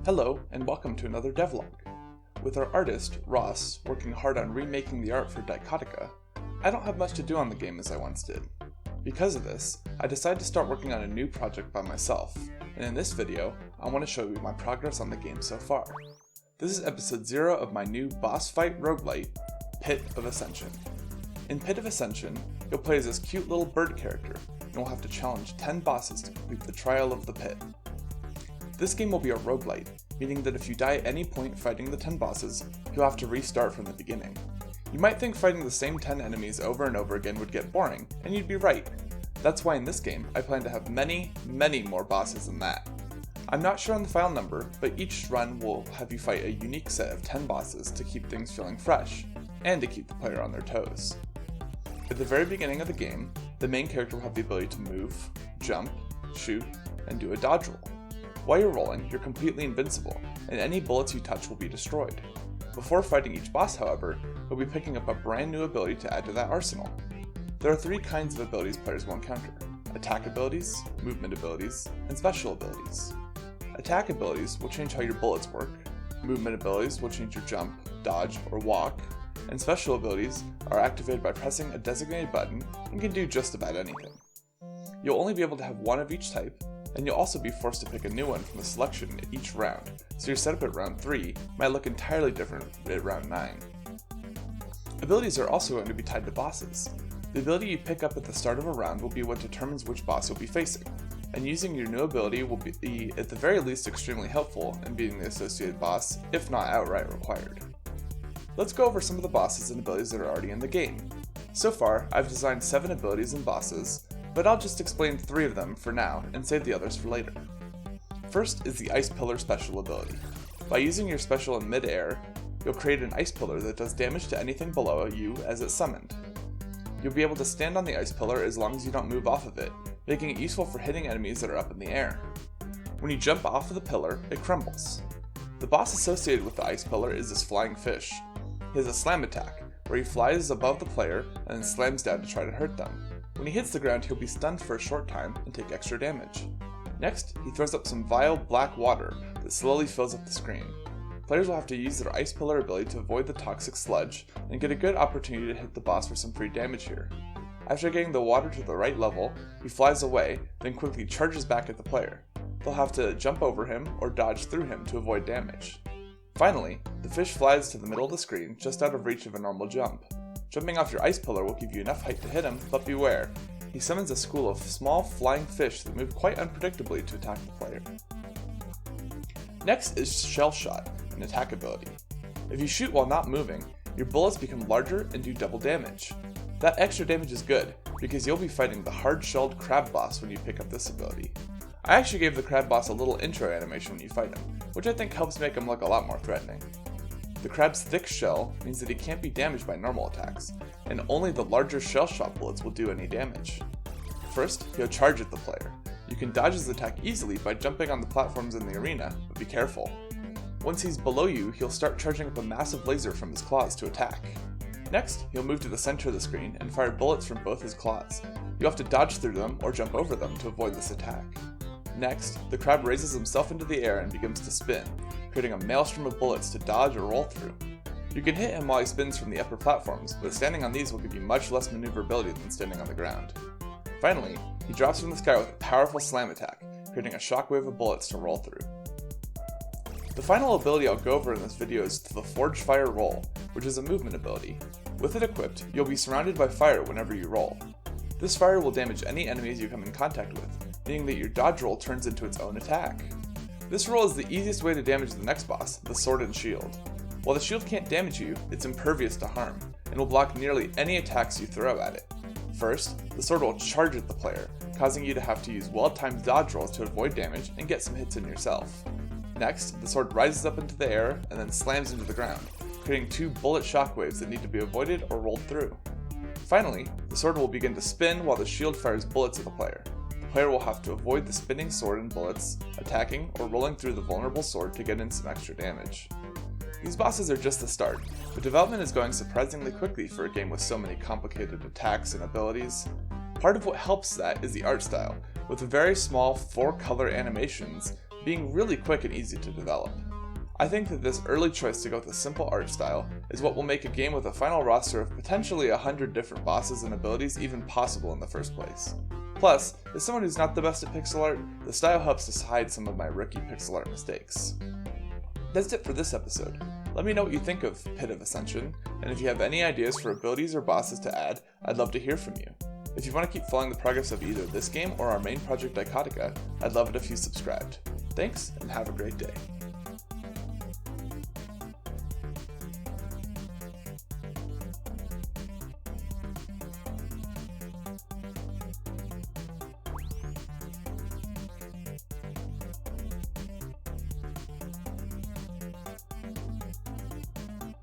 Hello, and welcome to another devlog. With our artist, Ross, working hard on remaking the art for Dichotica, I don't have much to do on the game as I once did. Because of this, I decided to start working on a new project by myself, and in this video, I want to show you my progress on the game so far. This is episode 0 of my new boss fight roguelite, Pit of Ascension. In Pit of Ascension, you'll play as this cute little bird character, and will have to challenge 10 bosses to complete the Trial of the Pit. This game will be a roguelite, meaning that if you die at any point fighting the 10 bosses, you'll have to restart from the beginning. You might think fighting the same 10 enemies over and over again would get boring, and you'd be right. That's why in this game, I plan to have many more bosses than that. I'm not sure on the final number, but each run will have you fight a unique set of 10 bosses to keep things feeling fresh, and to keep the player on their toes. At the very beginning of the game, the main character will have the ability to move, jump, shoot, and do a dodge roll. While you're rolling, you're completely invincible, and any bullets you touch will be destroyed. Before fighting each boss, however, you'll be picking up a brand new ability to add to that arsenal. There are 3 kinds of abilities players will encounter: attack abilities, movement abilities, and special abilities. Attack abilities will change how your bullets work, movement abilities will change your jump, dodge, or walk, and special abilities are activated by pressing a designated button and can do just about anything. You'll only be able to have one of each type, and you'll also be forced to pick a new one from the selection at each round, so your setup at round 3 might look entirely different at round 9. Abilities are also going to be tied to bosses. The ability you pick up at the start of a round will be what determines which boss you'll be facing, and using your new ability will be at the very least extremely helpful in beating the associated boss, if not outright required. Let's go over some of the bosses and abilities that are already in the game. So far, I've designed 7 abilities and bosses, but I'll just explain 3 of them for now and save the others for later. First is the Ice Pillar special ability. By using your special in mid-air, you'll create an ice pillar that does damage to anything below you as it's summoned. You'll be able to stand on the ice pillar as long as you don't move off of it, making it useful for hitting enemies that are up in the air. When you jump off of the pillar, it crumbles. The boss associated with the ice pillar is this flying fish. He has a slam attack, where he flies above the player and then slams down to try to hurt them. When he hits the ground, he'll be stunned for a short time and take extra damage. Next, he throws up some vile black water that slowly fills up the screen. Players will have to use their Ice Pillar ability to avoid the toxic sludge and get a good opportunity to hit the boss for some free damage here. After getting the water to the right level, he flies away, then quickly charges back at the player. They'll have to jump over him or dodge through him to avoid damage. Finally, the fish flies to the middle of the screen just out of reach of a normal jump. Jumping off your ice pillar will give you enough height to hit him, but beware. He summons a school of small flying fish that move quite unpredictably to attack the player. Next is Shell Shot, an attack ability. If you shoot while not moving, your bullets become larger and do double damage. That extra damage is good, because you'll be fighting the hard-shelled crab boss when you pick up this ability. I actually gave the crab boss a little intro animation when you fight him, which I think helps make him look a lot more threatening. The crab's thick shell means that he can't be damaged by normal attacks, and only the larger shell shot bullets will do any damage. First, he'll charge at the player. You can dodge his attack easily by jumping on the platforms in the arena, but be careful. Once he's below you, he'll start charging up a massive laser from his claws to attack. Next, he'll move to the center of the screen and fire bullets from both his claws. You'll have to dodge through them or jump over them to avoid this attack. Next, the crab raises himself into the air and begins to spin, creating a maelstrom of bullets to dodge or roll through. You can hit him while he spins from the upper platforms, but standing on these will give you much less maneuverability than standing on the ground. Finally, he drops from the sky with a powerful slam attack, creating a shockwave of bullets to roll through. The final ability I'll go over in this video is the Forge Fire Roll, which is a movement ability. With it equipped, you'll be surrounded by fire whenever you roll. This fire will damage any enemies you come in contact with, meaning that your dodge roll turns into its own attack. This roll is the easiest way to damage the next boss, the Sword and Shield. While the shield can't damage you, it's impervious to harm, and will block nearly any attacks you throw at it. First, the sword will charge at the player, causing you to have to use well-timed dodge rolls to avoid damage and get some hits in yourself. Next, the sword rises up into the air and then slams into the ground, creating 2 bullet shockwaves that need to be avoided or rolled through. Finally, the sword will begin to spin while the shield fires bullets at the player. The player will have to avoid the spinning sword and bullets, attacking or rolling through the vulnerable sword to get in some extra damage. These bosses are just the start, but development is going surprisingly quickly for a game with so many complicated attacks and abilities. Part of what helps that is the art style, with very small 4-color animations being really quick and easy to develop. I think that this early choice to go with a simple art style is what will make a game with a final roster of potentially 100 different bosses and abilities even possible in the first place. Plus, as someone who's not the best at pixel art, the style helps us hide some of my rookie pixel art mistakes. That's it for this episode. Let me know what you think of Pit of Ascension, and if you have any ideas for abilities or bosses to add, I'd love to hear from you. If you want to keep following the progress of either this game or our main project Dichotica, I'd love it if you subscribed. Thanks, and have a great day.